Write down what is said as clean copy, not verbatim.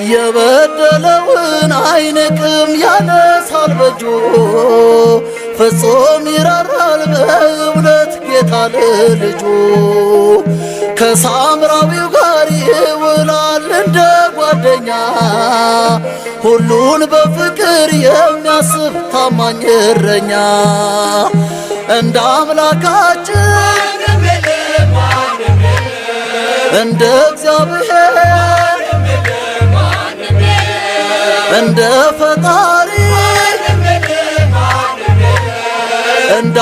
የበደለውን አይንቅም ያነሳል በእጁ ፍጹም ይራራል በእውነት ጌታ ለልጁ ከሳምራዊው ጋር ይውላል እንደ ጓደኛ ሁሉን በፍቅር የሚያስብ ታማኝ እረኛ እንደ አምላካችን እንደ እግዚአብሔር እንደ ፈጣሪ እንደ